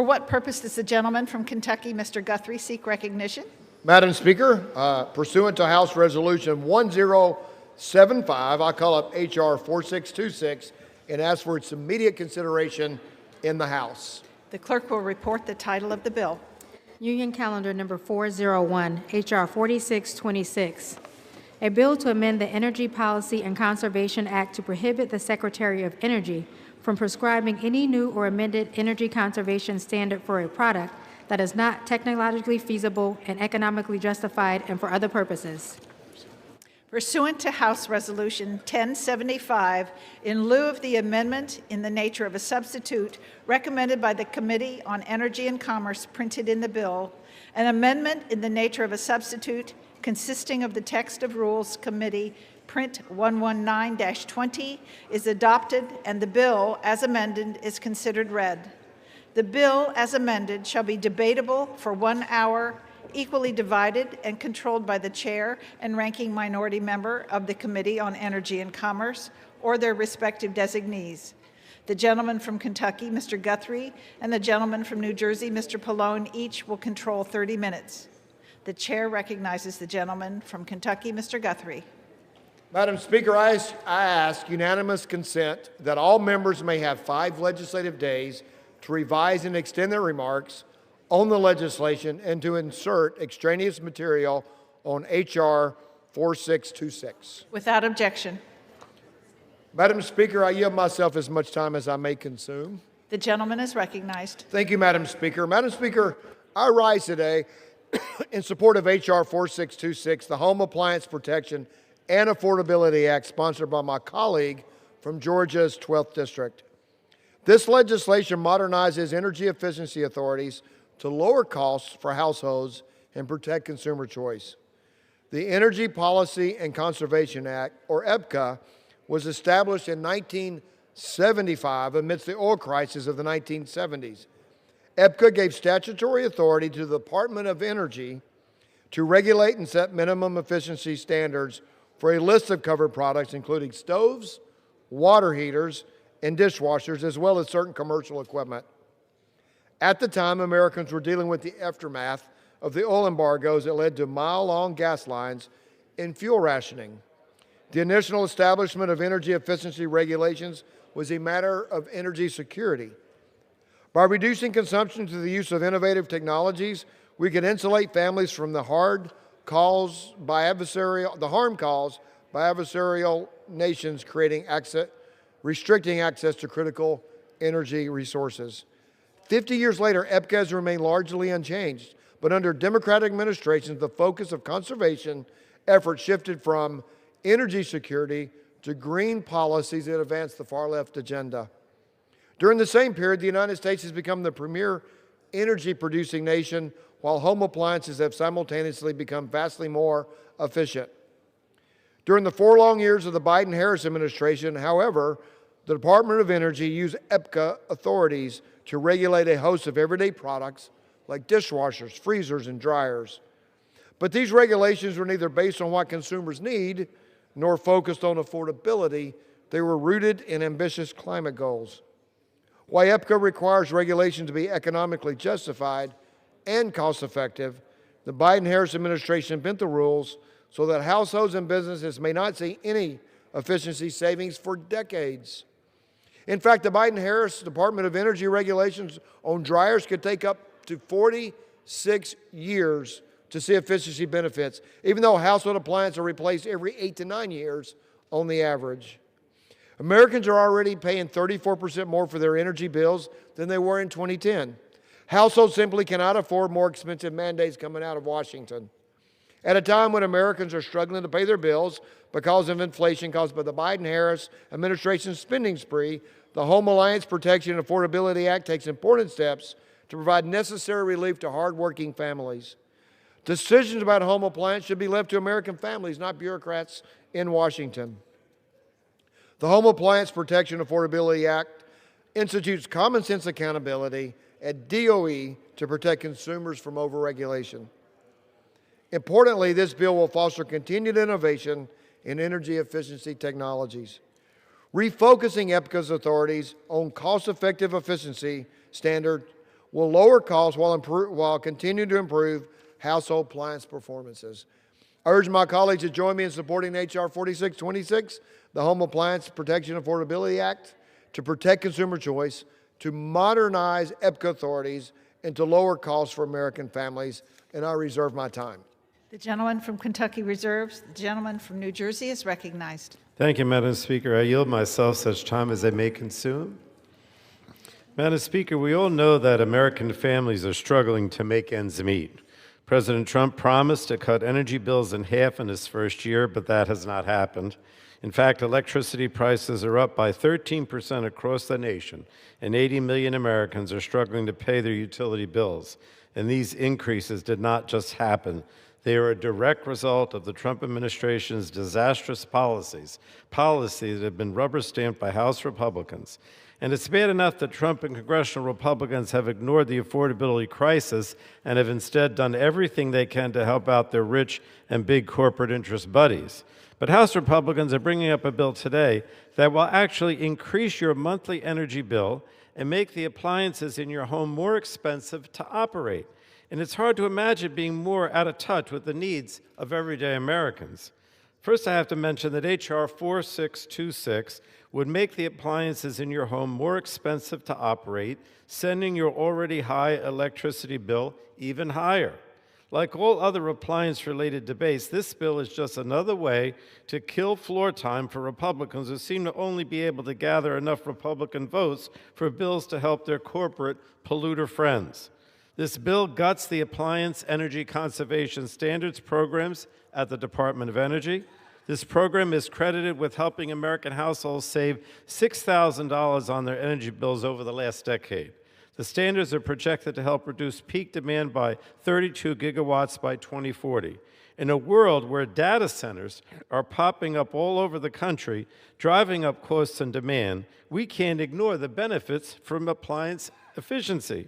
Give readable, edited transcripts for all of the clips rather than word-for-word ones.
what purpose does the gentleman from Kentucky, Mr. Guthrie, seek recognition? Madam Speaker, pursuant to House Resolution 1075, I call up H.R. 4626 and ask for its immediate consideration in the House. The clerk will report the title of the bill. Union Calendar Number 401, H.R. 4626. A bill to amend the Energy Policy and Conservation Act to prohibit the Secretary of Energy from prescribing any new or amended energy conservation standard for a product that is not technologically feasible and economically justified and for other purposes. Pursuant to House Resolution 1075, in lieu of the amendment in the nature of a substitute recommended by the Committee on Energy and Commerce printed in the bill, an amendment in the nature of a substitute consisting of the text of Rules Committee Print 119-20 is adopted, and the bill, as amended, is considered read. The bill, as amended, shall be debatable for 1 hour, equally divided and controlled by the chair and ranking minority member of the Committee on Energy and Commerce or their respective designees. The gentleman from Kentucky, Mr. Guthrie, and the gentleman from New Jersey, Mr. Pallone, each will control 30 minutes. The chair recognizes the gentleman from Kentucky, Mr. Guthrie. Madam Speaker, I ask unanimous consent that all members may have 5 legislative days to revise and extend their remarks on the legislation and to insert extraneous material on H.R. 4626. Without objection. Madam Speaker, I yield myself as much time as I may consume. The gentleman is recognized. Thank you, Madam Speaker. Madam Speaker, I rise today in support of H.R. 4626, the Home Appliance Protection and Affordability Act, sponsored by my colleague from Georgia's 12th District. This legislation modernizes energy efficiency authorities to lower costs for households and protect consumer choice. The Energy Policy and Conservation Act, or EPCA, was established in 1975 amidst the oil crisis of the 1970s. EPCA gave statutory authority to the Department of Energy to regulate and set minimum efficiency standards for a list of covered products, including stoves, water heaters, and dishwashers, as well as certain commercial equipment. At the time, Americans were dealing with the aftermath of the oil embargoes that led to mile-long gas lines and fuel rationing. The initial establishment of energy efficiency regulations was a matter of energy security. By reducing consumption through the use of innovative technologies, we could insulate families from the harm caused by adversarial nations restricting access to critical energy resources. 50 years later, EPCA has remained largely unchanged, but under Democratic administrations, the focus of conservation efforts shifted from energy security to green policies that advance the far-left agenda. During the same period, the United States has become the premier energy-producing nation, while home appliances have simultaneously become vastly more efficient. During the 4 long years of the Biden-Harris administration, however, the Department of Energy used EPCA authorities to regulate a host of everyday products like dishwashers, freezers, and dryers. But these regulations were neither based on what consumers need nor focused on affordability. They were rooted in ambitious climate goals. While EPCA requires regulation to be economically justified and cost-effective, the Biden-Harris administration bent the rules so that households and businesses may not see any efficiency savings for decades. In fact, the Biden-Harris Department of Energy regulations on dryers could take up to 46 years to see efficiency benefits, even though household appliances are replaced every 8 to 9 years on the average. Americans are already paying 34% more for their energy bills than they were in 2010. Households simply cannot afford more expensive mandates coming out of Washington. At a time when Americans are struggling to pay their bills because of inflation caused by the Biden-Harris administration's spending spree, the Home Appliance Protection and Affordability Act takes important steps to provide necessary relief to hardworking families. Decisions about home appliances should be left to American families, not bureaucrats in Washington. The Home Appliance Protection and Affordability Act institutes common sense accountability at DOE to protect consumers from overregulation. Importantly, this bill will foster continued innovation in energy efficiency technologies. Refocusing EPCA's authorities on cost-effective efficiency standards will lower costs while continuing to improve household appliance performances. I urge my colleagues to join me in supporting H.R. 4626, the Home Appliance Protection Affordability Act, to protect consumer choice, to modernize EPCA authorities, and to lower costs for American families, and I reserve my time. The gentleman from Kentucky reserves. The gentleman from New Jersey is recognized. Thank you, Madam Speaker. I yield myself such time as I may consume. Madam Speaker, we all know that American families are struggling to make ends meet. President Trump promised to cut energy bills in half in his first year, but that has not happened. In fact, electricity prices are up by 13% across the nation, and 80 million Americans are struggling to pay their utility bills. And these increases did not just happen. They are a direct result of the Trump administration's disastrous policies that have been rubber-stamped by House Republicans. And it's bad enough that Trump and congressional Republicans have ignored the affordability crisis and have instead done everything they can to help out their rich and big corporate interest buddies. But House Republicans are bringing up a bill today that will actually increase your monthly energy bill and make the appliances in your home more expensive to operate. And it's hard to imagine being more out of touch with the needs of everyday Americans. First, I have to mention that H.R. 4626 would make the appliances in your home more expensive to operate, sending your already high electricity bill even higher. Like all other appliance-related debates, this bill is just another way to kill floor time for Republicans who seem to only be able to gather enough Republican votes for bills to help their corporate polluter friends. This bill guts the appliance energy conservation standards programs at the Department of Energy. This program is credited with helping American households save $6,000 on their energy bills over the last decade. The standards are projected to help reduce peak demand by 32 gigawatts by 2040. In a world where data centers are popping up all over the country, driving up costs and demand, we can't ignore the benefits from appliance efficiency.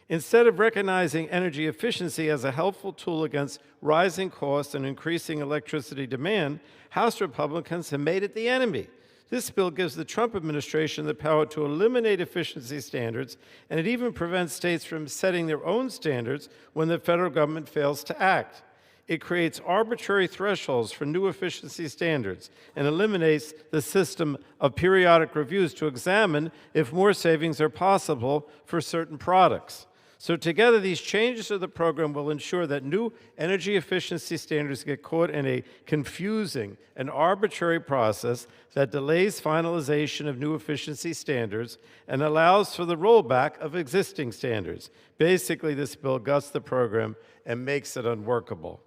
Instead of recognizing energy efficiency as a helpful tool against rising costs and increasing electricity demand, House Republicans have made it the enemy. This bill gives the Trump administration the power to eliminate efficiency standards, and it even prevents states from setting their own standards when the federal government fails to act. It creates arbitrary thresholds for new efficiency standards and eliminates the system of periodic reviews to examine if more savings are possible for certain products. So together, these changes to the program will ensure that new energy efficiency standards get caught in a confusing and arbitrary process that delays finalization of new efficiency standards and allows for the rollback of existing standards. Basically, this bill guts the program and makes it unworkable.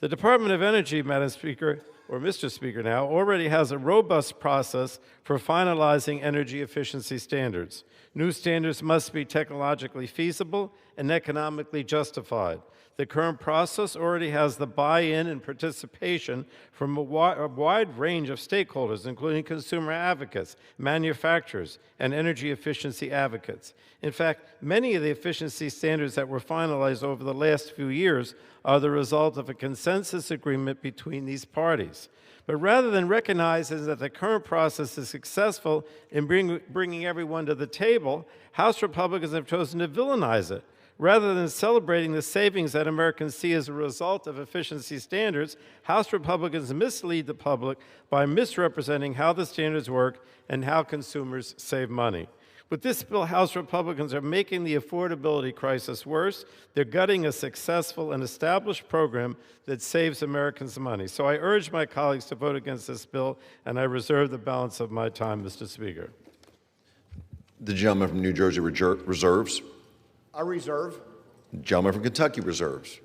The Department of Energy, Madam Speaker, or Mr. Speaker now, already has a robust process for finalizing energy efficiency standards. New standards must be technologically feasible and economically justified. The current process already has the buy-in and participation from a wide range of stakeholders, including consumer advocates, manufacturers, and energy efficiency advocates. In fact, many of the efficiency standards that were finalized over the last few years are the result of a consensus agreement between these parties. But rather than recognizing that the current process is successful in bringing everyone to the table, House Republicans have chosen to villainize it. Rather than celebrating the savings that Americans see as a result of efficiency standards, House Republicans mislead the public by misrepresenting how the standards work and how consumers save money. With this bill, House Republicans are making the affordability crisis worse. They're gutting a successful and established program that saves Americans money. So I urge my colleagues to vote against this bill, and I reserve the balance of my time, Mr. Speaker. The gentleman from New Jersey reserves. I reserve. The gentleman from Kentucky reserves.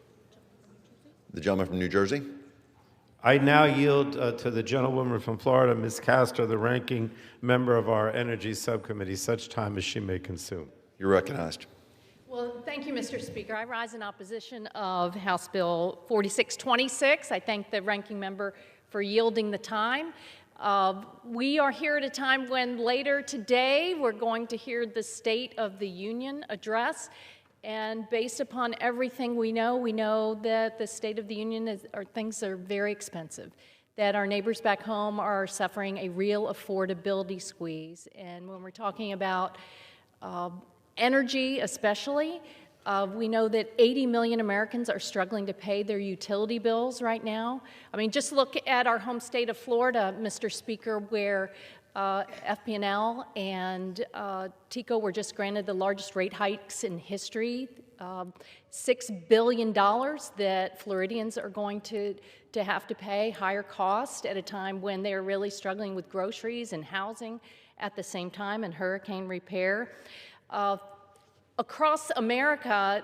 The gentleman from New Jersey. I now yield to the gentlewoman from Florida, Ms. Castor, the ranking member of our Energy Subcommittee, such time as she may consume. You're recognized. Well, thank you, Mr. Speaker. I rise in opposition of House Bill 4626. I thank the ranking member for yielding the time. We are here at a time when later today we're going to hear the State of the Union address. And based upon everything we know that the State of the Union things are very expensive, that our neighbors back home are suffering a real affordability squeeze. And when we're talking about Energy especially. We know that 80 million Americans are struggling to pay their utility bills right now. I mean, just look at our home state of Florida, Mr. Speaker, where FP&L and TECO were just granted the largest rate hikes in history, $6 billion that Floridians are going to have to pay higher cost at a time when they're really struggling with groceries and housing at the same time, and hurricane repair. Across America,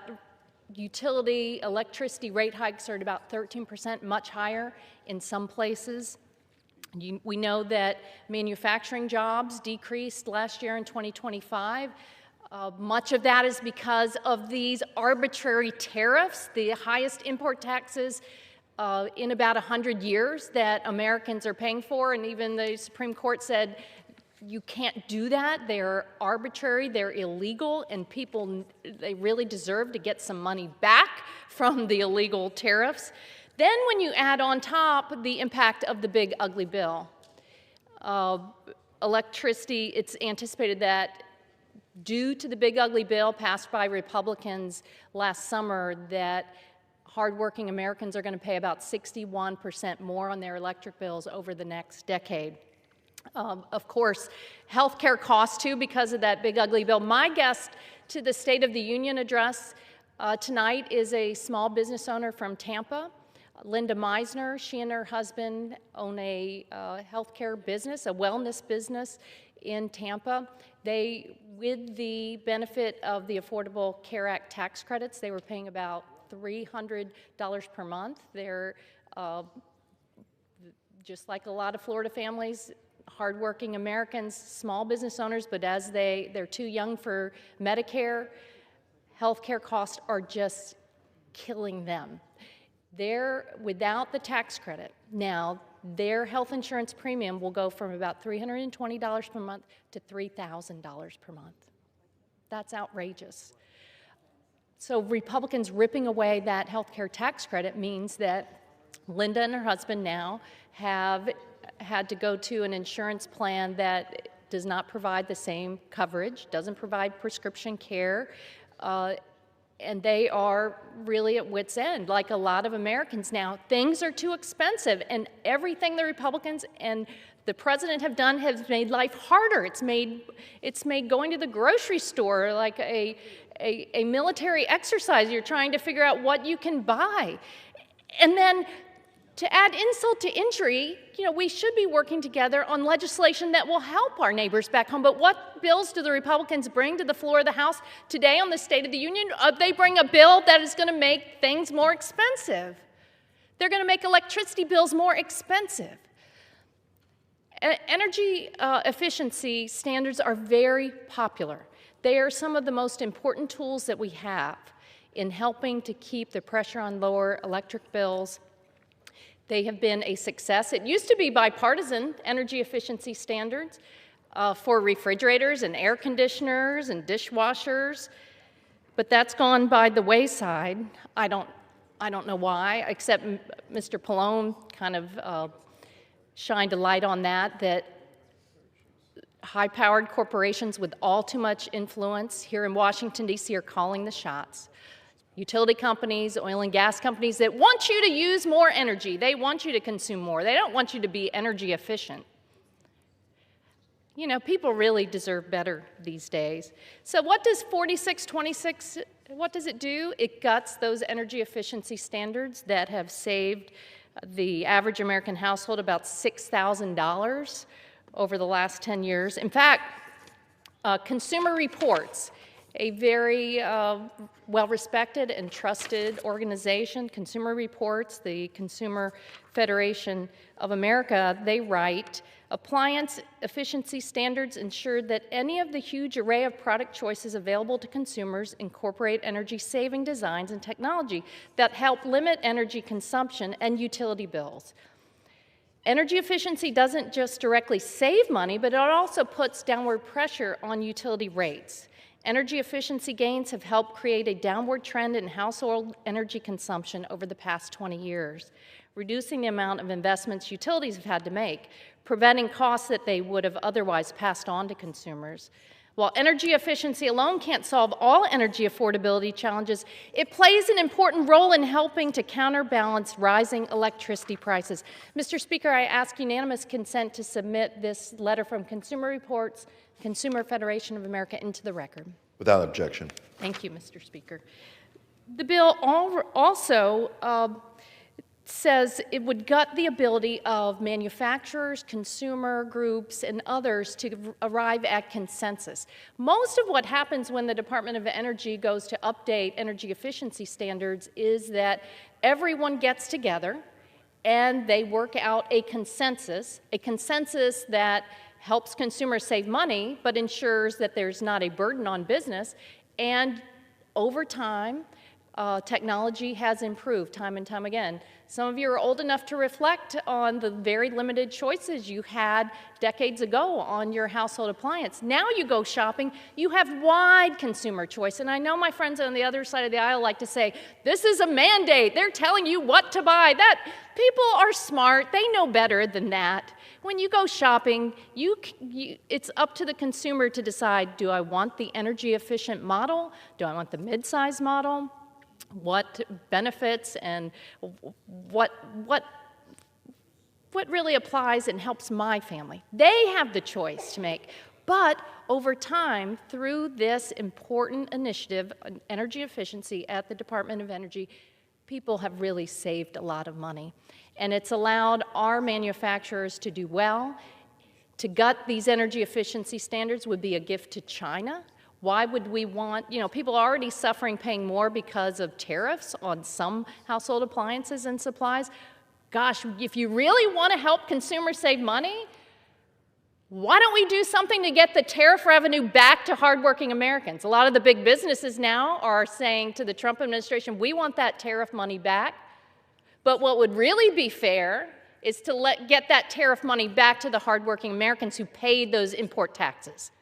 utility, electricity rate hikes are at about 13%, much higher in some places. We know that manufacturing jobs decreased last year in 2025. Much of that is because of these arbitrary tariffs, the highest import taxes in about 100 years that Americans are paying for, and even the Supreme Court said you can't do that. They're arbitrary, they're illegal, and people, they really deserve to get some money back from the illegal tariffs. Then when you add on top the impact of the big ugly bill, electricity, it's anticipated that due to the big ugly bill passed by Republicans last summer, that hardworking Americans are going to pay about 61% more on their electric bills over the next decade. Of course, health care costs too because of that big ugly bill. My guest to the State of the Union address tonight is a small business owner from Tampa, Linda Meisner. She and her husband own a healthcare business, a wellness business in Tampa. They, with the benefit of the Affordable Care Act tax credits, they were paying about $300 per month. They're just like a lot of Florida families, hardworking Americans, small business owners, but as they're too young for Medicare, healthcare costs are just killing them. They're without the tax credit. Now, their health insurance premium will go from about $320 per month to $3,000 per month. That's outrageous. So Republicans ripping away that health care tax credit means that Linda and her husband now have had to go to an insurance plan that does not provide the same coverage, doesn't provide prescription care, and they are really at wit's end, like a lot of Americans now. Things are too expensive, and everything the Republicans and the president have done has made life harder. It's made going to the grocery store like a military exercise. You're trying to figure out what you can buy. And then to add insult to injury, we should be working together on legislation that will help our neighbors back home. But what bills do the Republicans bring to the floor of the House today on the State of the Union? They bring a bill that is going to make things more expensive. They're going to make electricity bills more expensive. Energy efficiency standards are very popular. They are some of the most important tools that we have in helping to keep the pressure on lower electric bills. They have been a success. It used to be bipartisan energy efficiency standards for refrigerators and air conditioners and dishwashers, but that's gone by the wayside. I don't know why, except Mr. Pallone kind of shined a light on that high-powered corporations with all too much influence here in Washington, D.C. are calling the shots. Utility companies, oil and gas companies that want you to use more energy. They want you to consume more. They don't want you to be energy efficient. People really deserve better these days. So what does 4626, what does it do? It guts those energy efficiency standards that have saved the average American household about $6,000 over the last 10 years. In fact, Consumer Reports, a very well-respected and trusted organization, Consumer Reports, the Consumer Federation of America, they write, appliance efficiency standards ensure that any of the huge array of product choices available to consumers incorporate energy-saving designs and technology that help limit energy consumption and utility bills. Energy efficiency doesn't just directly save money, but it also puts downward pressure on utility rates. Energy efficiency gains have helped create a downward trend in household energy consumption over the past 20 years, reducing the amount of investments utilities have had to make, preventing costs that they would have otherwise passed on to consumers. While energy efficiency alone can't solve all energy affordability challenges, it plays an important role in helping to counterbalance rising electricity prices. Mr. Speaker, I ask unanimous consent to submit this letter from Consumer Reports, Consumer Federation of America, into the record. Without objection. Thank you, Mr. Speaker. The bill also says it would gut the ability of manufacturers, consumer groups, and others to arrive at consensus. Most of what happens when the Department of Energy goes to update energy efficiency standards is that everyone gets together and they work out a consensus that helps consumers save money but ensures that there's not a burden on business. And over time, technology has improved time and time again. Some of you are old enough to reflect on the very limited choices you had decades ago on your household appliance. Now you go shopping, you have wide consumer choice. And I know my friends on the other side of the aisle like to say, this is a mandate, they're telling you what to buy. People are smart, they know better than that. When you go shopping, it's up to the consumer to decide, do I want the energy efficient model? Do I want the mid-size model? What benefits and what really applies and helps my family? They have the choice to make. But over time, through this important initiative, energy efficiency at the Department of Energy, people have really saved a lot of money. And it's allowed our manufacturers to do well. To gut these energy efficiency standards would be a gift to China. Why would we want, people are already suffering paying more because of tariffs on some household appliances and supplies. Gosh, if you really want to help consumers save money, why don't we do something to get the tariff revenue back to hardworking Americans? A lot of the big businesses now are saying to the Trump administration, we want that tariff money back. But what would really be fair is to get that tariff money back to the hardworking Americans who paid those import taxes.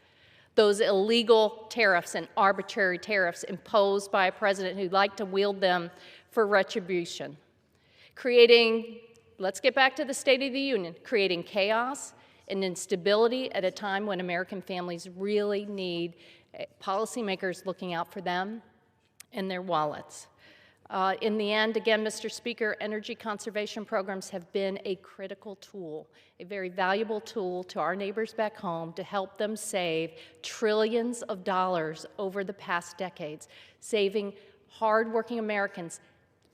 Those illegal tariffs and arbitrary tariffs imposed by a president who liked to wield them for retribution. Let's get back to the State of the Union, creating chaos and instability at a time when American families really need policymakers looking out for them and their wallets. In the end, again, Mr. Speaker, energy conservation programs have been a critical tool, a very valuable tool to our neighbors back home to help them save trillions of dollars over the past decades, saving hardworking Americans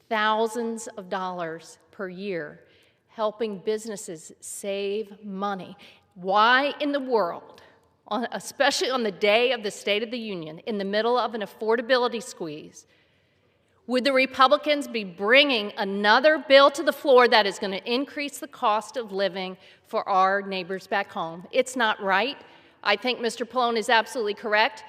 thousands of dollars per year, helping businesses save money. Why in the world, especially on the day of the State of the Union, in the middle of an affordability squeeze, would the Republicans be bringing another bill to the floor that is going to increase the cost of living for our neighbors back home? It's not right. I think Mr. Pallone is absolutely correct.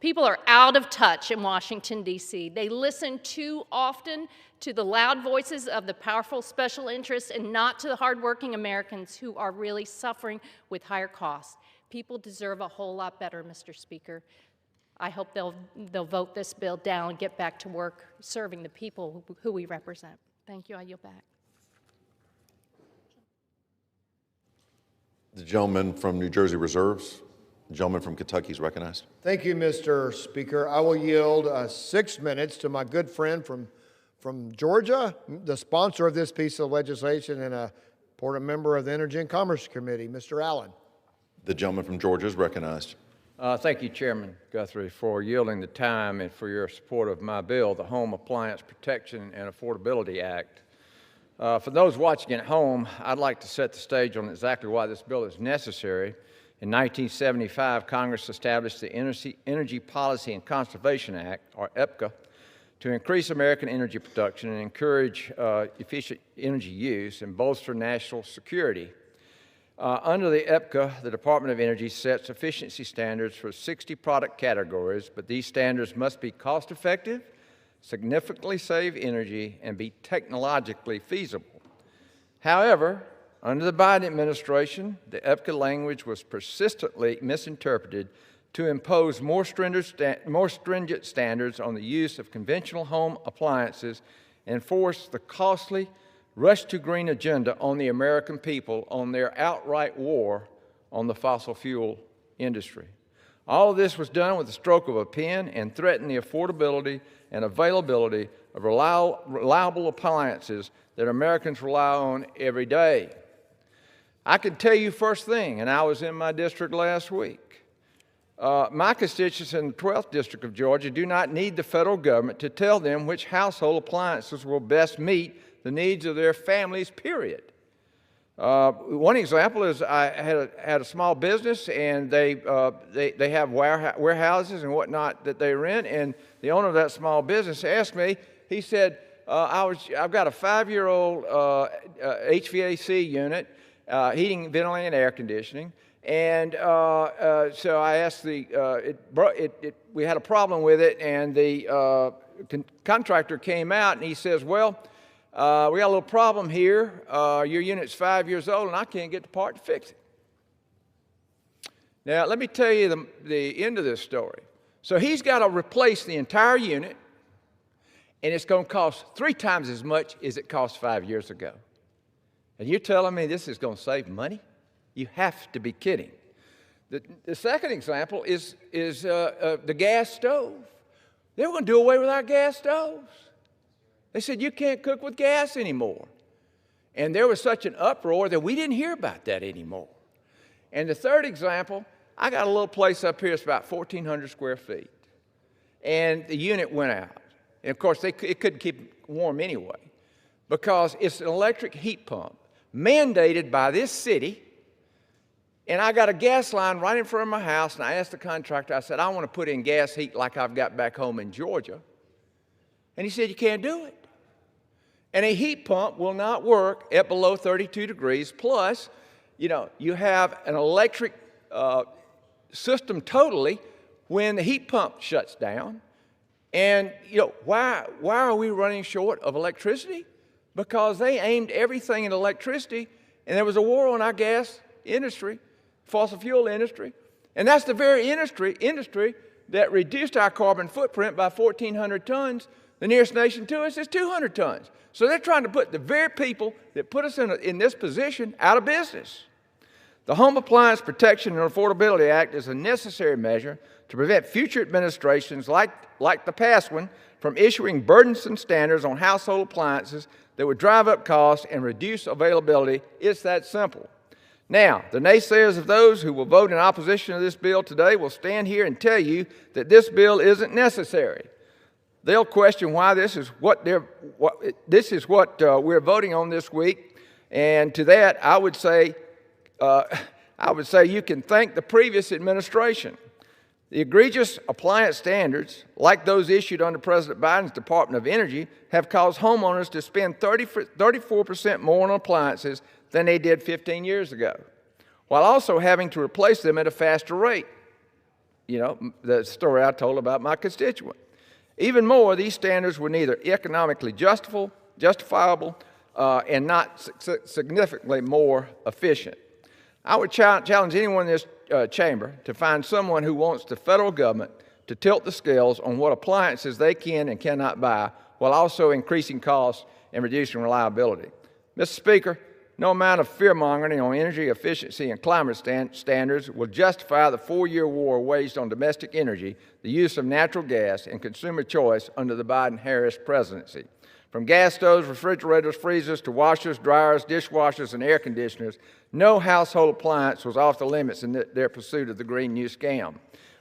People are out of touch in Washington, D.C. They listen too often to the loud voices of the powerful special interests and not to the hardworking Americans who are really suffering with higher costs. People deserve a whole lot better, Mr. Speaker. I hope they'll vote this bill down and get back to work serving the people who we represent. Thank you. I yield back. The gentleman from New Jersey reserves. The gentleman from Kentucky is recognized. Thank you, Mr. Speaker. I will yield 6 minutes to my good friend from Georgia, the sponsor of this piece of legislation and a important member of the Energy and Commerce Committee, Mr. Allen. The gentleman from Georgia is recognized. Thank you, Chairman Guthrie, for yielding the time and for your support of my bill, the Home Appliance Protection and Affordability Act. For those watching at home, I'd like to set the stage on exactly why this bill is necessary. In 1975, Congress established the Energy Policy and Conservation Act, or EPCA, to increase American energy production and encourage efficient energy use and bolster national security. Under the EPCA, the Department of Energy sets efficiency standards for 60 product categories, but these standards must be cost-effective, significantly save energy, and be technologically feasible. However, under the Biden administration, the EPCA language was persistently misinterpreted to impose more stringent standards on the use of conventional home appliances and force the costly rush to green agenda on the American people on their outright war on the fossil fuel industry. All of this was done with the stroke of a pen and threatened the affordability and availability of reliable appliances that Americans rely on every day. I can tell you first thing, and I was in my district last week, my constituents in the 12th District of Georgia do not need the federal government to tell them which household appliances will best meet the needs of their families, period. One example is I had a small business, and they have warehouses and whatnot that they rent, and the owner of that small business asked me, he said, I've got a 5-year-old HVAC unit, heating, ventilating, and air conditioning, and so I asked we had a problem with it, and the contractor came out, and he says, well, we got a little problem here. Your unit's 5 years old, and I can't get the part to fix it. Now, let me tell you the end of this story. So he's got to replace the entire unit, and it's going to cost 3 times as much as it cost 5 years ago. And you're telling me this is going to save money? You have to be kidding. The second example is the gas stove. They were going to do away with our gas stoves. They said, you can't cook with gas anymore. And there was such an uproar that we didn't hear about that anymore. And the third example, I got a little place up here, it's about 1,400 square feet. And the unit went out. And of course, it couldn't keep it warm anyway, because it's an electric heat pump mandated by this city. And I got a gas line right in front of my house, and I asked the contractor, I said, I want to put in gas heat like I've got back home in Georgia. And he said, you can't do it. And a heat pump will not work at below 32 degrees. Plus, you have an electric system totally when the heat pump shuts down. And, why are we running short of electricity? Because they aimed everything at electricity, and there was a war on our gas industry, fossil fuel industry. And that's the very industry that reduced our carbon footprint by 1,400 tons. The nearest nation to us is 200 tons. So they're trying to put the very people that put us in this position out of business. The Home Appliance Protection and Affordability Act is a necessary measure to prevent future administrations like the past one from issuing burdensome standards on household appliances that would drive up costs and reduce availability. It's that simple. Now, the naysayers of those who will vote in opposition to this bill today will stand here and tell you that this bill isn't necessary. They'll question why this is what we're voting on this week, and to that I would say you can thank the previous administration. The egregious appliance standards, like those issued under President Biden's Department of Energy, have caused homeowners to spend 34% more on appliances than they did 15 years ago, while also having to replace them at a faster rate. The story I told about my constituent. Even more, these standards were neither economically justifiable and not significantly more efficient. I would challenge anyone in this chamber to find someone who wants the federal government to tilt the scales on what appliances they can and cannot buy, while also increasing costs and reducing reliability. Mr. Speaker, no amount of fear-mongering on energy efficiency and climate standards will justify the 4-year war waged on domestic energy, the use of natural gas, and consumer choice under the Biden-Harris presidency. From gas stoves, refrigerators, freezers, to washers, dryers, dishwashers, and air conditioners, no household appliance was off the limits in their pursuit of the Green New Scam.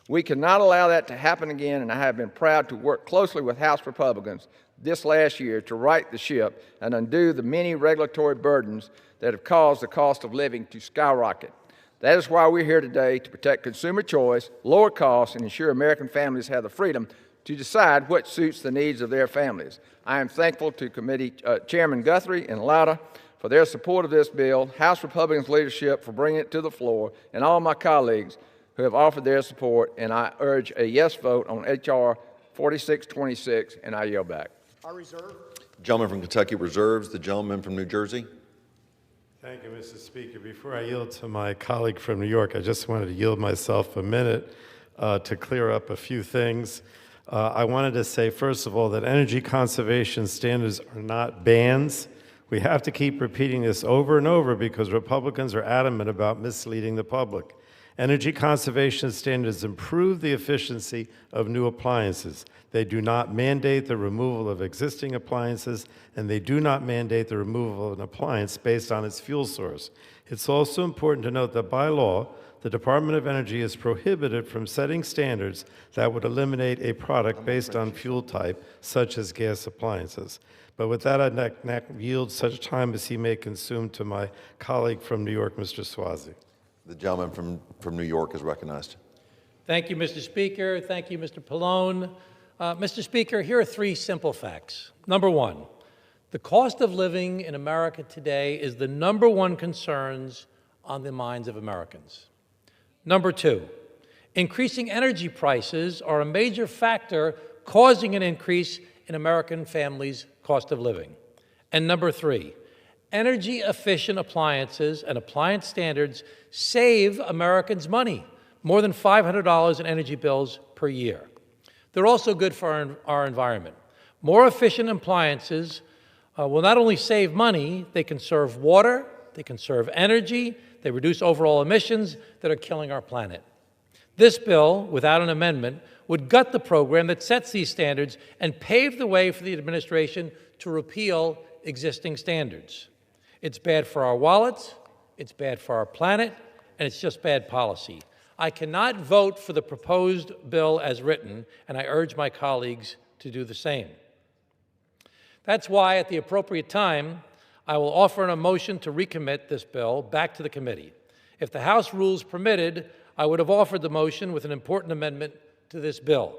We cannot allow that to happen again, and I have been proud to work closely with House Republicans this last year to right the ship and undo the many regulatory burdens that have caused the cost of living to skyrocket. That is why we're here today, to protect consumer choice, lower costs, and ensure American families have the freedom to decide what suits the needs of their families. I am thankful to Committee Chairman Guthrie and Lauda for their support of this bill, House Republicans' leadership for bringing it to the floor, and all my colleagues who have offered their support, and I urge a yes vote on H.R. 4626, and I yield back. I reserve. The gentleman from Kentucky reserves. The gentleman from New Jersey. Thank you, Mr. Speaker. Before I yield to my colleague from New York, I just wanted to yield myself a minute to clear up a few things. I wanted to say, first of all, that energy conservation standards are not bans. We have to keep repeating this over and over because Republicans are adamant about misleading the public. Energy conservation standards improve the efficiency of new appliances. They do not mandate the removal of existing appliances, and they do not mandate the removal of an appliance based on its fuel source. It's also important to note that by law, the Department of Energy is prohibited from setting standards that would eliminate a product based on fuel type, such as gas appliances. But with that, I'd yield such time as he may consume to my colleague from New York, Mr. Swazi. The gentleman from New York is recognized. Thank you, Mr. Speaker. Thank you, Mr. Pallone. Mr. Speaker, here are three simple facts. Number one, the cost of living in America today is the number one concern on the minds of Americans. Number two, increasing energy prices are a major factor causing an increase in American families' cost of living. And number three, energy-efficient appliances and appliance standards save Americans money, more than $500 in energy bills per year. They're also good for our environment. More efficient appliances will not only save money, they conserve water, they conserve energy, they reduce overall emissions that are killing our planet. This bill, without an amendment, would gut the program that sets these standards and pave the way for the administration to repeal existing standards. It's bad for our wallets, it's bad for our planet, and it's just bad policy. I cannot vote for the proposed bill as written, and I urge my colleagues to do the same. That's why, at the appropriate time, I will offer a motion to recommit this bill back to the committee. If the House rules permitted, I would have offered the motion with an important amendment to this bill.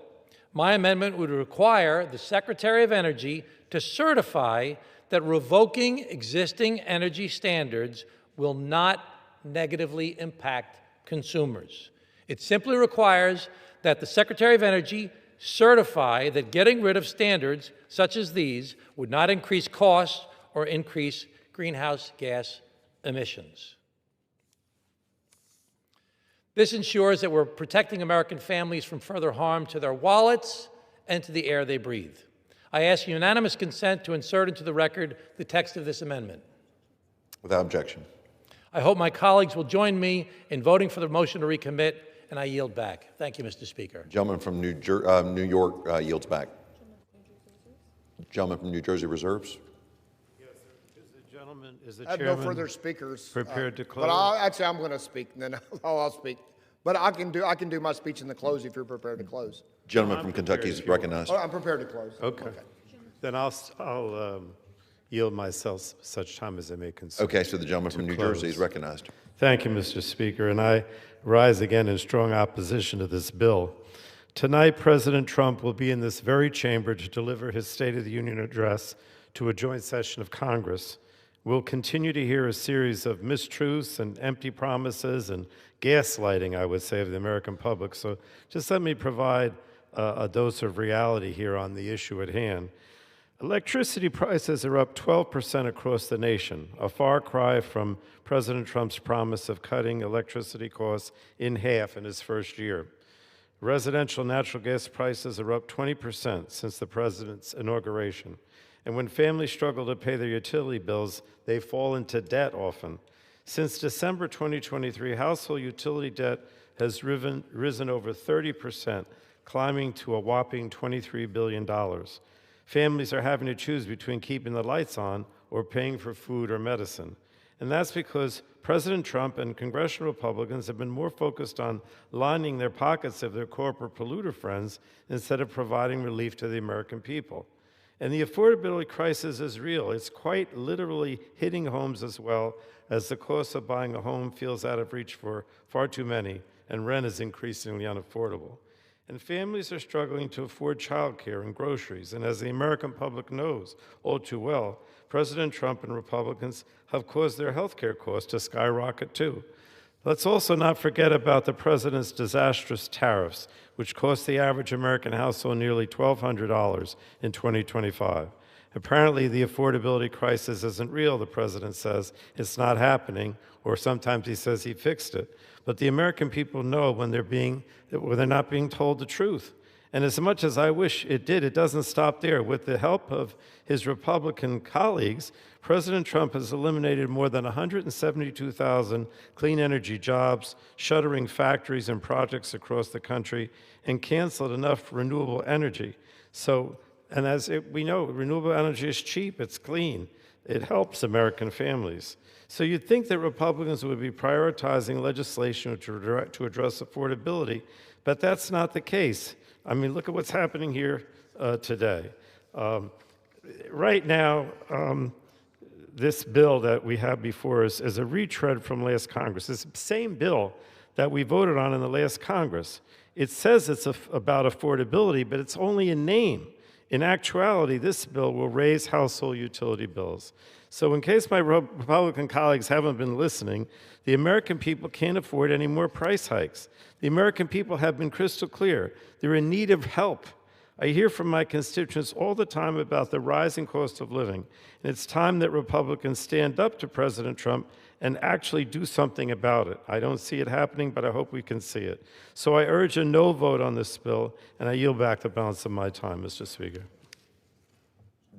My amendment would require the Secretary of Energy to certify that revoking existing energy standards will not negatively impact consumers. It simply requires that the Secretary of Energy certify that getting rid of standards such as these would not increase costs or increase greenhouse gas emissions. This ensures that we're protecting American families from further harm to their wallets and to the air they breathe. I ask unanimous consent to insert into the record the text of this amendment. Without objection. I hope my colleagues will join me in voting for the motion to recommit, and I yield back. Thank you, Mr. Speaker. Gentleman from New York yields back. Gentleman from New Jersey reserves. I have no further speakers. Prepared to close? But I'm going to speak, and then I'll speak. But I can do my speech in the close if you're prepared to close. Gentleman from Kentucky is recognized. Oh, I'm prepared to close. Okay. Then I'll yield myself such time as I may consume. Okay, so the gentleman from New Jersey is recognized. Thank you, Mr. Speaker, and I rise again in strong opposition to this bill. Tonight, President Trump will be in this very chamber to deliver his State of the Union address to a joint session of Congress. We'll continue to hear a series of mistruths and empty promises and gaslighting, I would say, of the American public. So just let me provide a dose of reality here on the issue at hand. Electricity prices are up 12% across the nation, a far cry from President Trump's promise of cutting electricity costs in half in his first year. Residential natural gas prices are up 20% since the president's inauguration. And when families struggle to pay their utility bills, they fall into debt often. Since December 2023, household utility debt has risen over 30%, climbing to a whopping $23 billion. Families are having to choose between keeping the lights on or paying for food or medicine. And that's because President Trump and congressional Republicans have been more focused on lining their pockets of their corporate polluter friends instead of providing relief to the American people. And the affordability crisis is real. It's quite literally hitting homes as well, as the cost of buying a home feels out of reach for far too many, and rent is increasingly unaffordable. And families are struggling to afford childcare and groceries. And as the American public knows all too well, President Trump and Republicans have caused their health care costs to skyrocket too. Let's also not forget about the president's disastrous tariffs, which cost the average American household nearly $1,200 in 2025. Apparently, the affordability crisis isn't real, the president says. It's not happening, or sometimes he says he fixed it. But the American people know when they're not being told the truth. And as much as I wish it did, it doesn't stop there. With the help of his Republican colleagues, President Trump has eliminated more than 172,000 clean energy jobs, shuttering factories and projects across the country, and canceled enough renewable energy. So, and we know, renewable energy is cheap, it's clean, it helps American families. So you'd think that Republicans would be prioritizing legislation to address affordability, but that's not the case. I mean, look at what's happening here today. Right now, this bill that we have before us is a retread from last Congress. It's the same bill that we voted on in the last Congress. It says it's about affordability, but it's only in name. In actuality, this bill will raise household utility bills. So in case my Republican colleagues haven't been listening, the American people can't afford any more price hikes. The American people have been crystal clear. They're in need of help. I hear from my constituents all the time about the rising cost of living, and it's time that Republicans stand up to President Trump and actually do something about it. I don't see it happening, but I hope we can see it. So I urge a no vote on this bill, and I yield back the balance of my time, Mr. Speaker.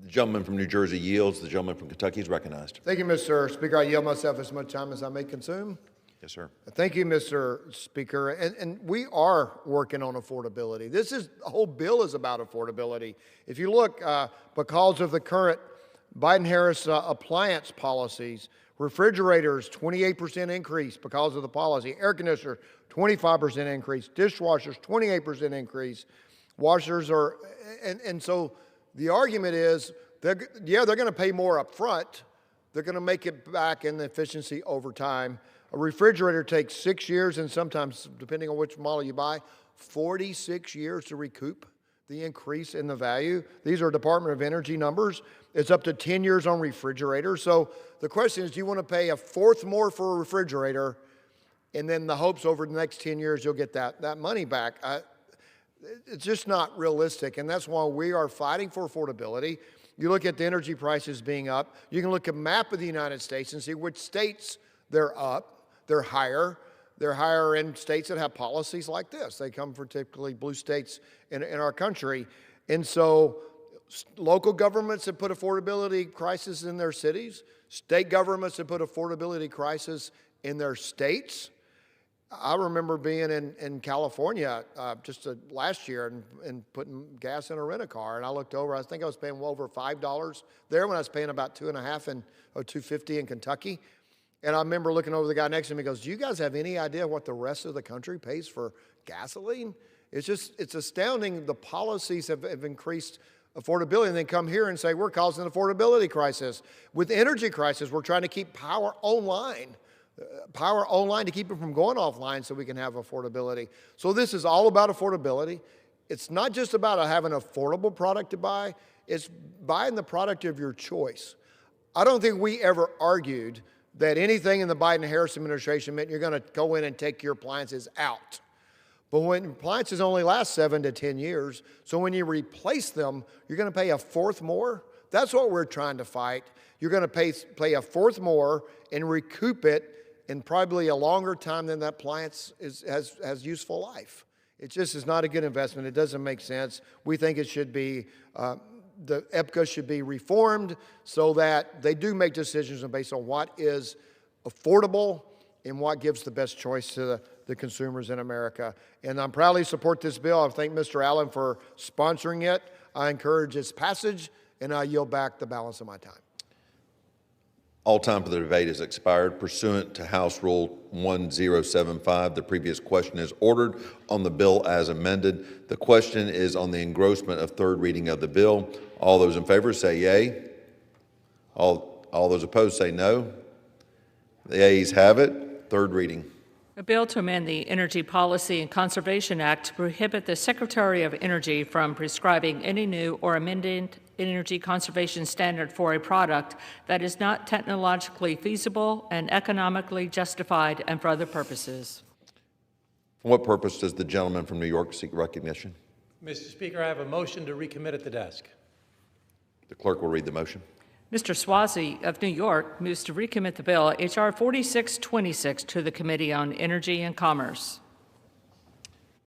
The gentleman from New Jersey yields. The gentleman from Kentucky is recognized. Thank you, Mr. Speaker. I yield myself as much time as I may consume. Yes, sir. Thank you, Mr. Speaker. And we are working on affordability. The whole bill is about affordability. If you look, because of the current Biden-Harris appliance policies, refrigerators, 28% increase because of the policy. Air conditioners, 25% increase. Dishwashers, 28% increase. Washers are, and so the argument is, they're going to pay more up front. They're going to make it back in the efficiency over time. A refrigerator takes 6 years, and sometimes, depending on which model you buy, 46 years to recoup the increase in the value. These are Department of Energy numbers. It's up to 10 years on refrigerators. So the question is, do you want to pay a fourth more for a refrigerator, and then the hopes over the next 10 years you'll get that money back? It's just not realistic, and that's why we are fighting for affordability. You look at the energy prices being up. You can look at a map of the United States and see which states they're up. They're higher. They're higher in states that have policies like this. They come from typically blue states in our country. And so local governments have put affordability crises in their cities. State governments have put affordability crises in their states. I remember being in California just last year and putting gas in a rent-a-car, and I looked over. I think I was paying well over $5 there when I was paying about $2.50 or $2.50 in Kentucky. And I remember looking over the guy next to me and goes, do you guys have any idea what the rest of the country pays for gasoline? It's astounding. The policies have increased affordability, and then come here and say we're causing an affordability crisis. With the energy crisis, we're trying to keep power online to keep it from going offline so we can have affordability. So this is all about affordability. It's not just about having an affordable product to buy. It's buying the product of your choice. I don't think we ever argued that anything in the Biden-Harris administration meant you're going to go in and take your appliances out. But when appliances only last 7 to 10 years, so when you replace them, you're going to pay a fourth more. That's what we're trying to fight. You're going to pay a fourth more and recoup it in probably a longer time than that appliance has useful life. It just is not a good investment. It doesn't make sense. We think it should be the EPCA should be reformed so that they do make decisions based on what is affordable and what gives the best choice to the consumers in America. And I'm proudly support this bill. I thank Mr. Allen for sponsoring it. I encourage its passage, and I yield back the balance of my time. All time for the debate has expired. Pursuant to House Rule 1075, the previous question is ordered on the bill as amended. The question is on the engrossment of third reading of the bill. All those in favor say yea. All those opposed say no. The ayes have it. Third reading. A bill to amend the Energy Policy and Conservation Act to prohibit the Secretary of Energy from prescribing any new or amended energy conservation standard for a product that is not technologically feasible and economically justified and for other purposes. For what purpose does the gentleman from New York seek recognition? Mr. Speaker, I have a motion to recommit at the desk. The clerk will read the motion. Mr. Swazi of New York moves to recommit the bill H.R. 4626 to the Committee on Energy and Commerce.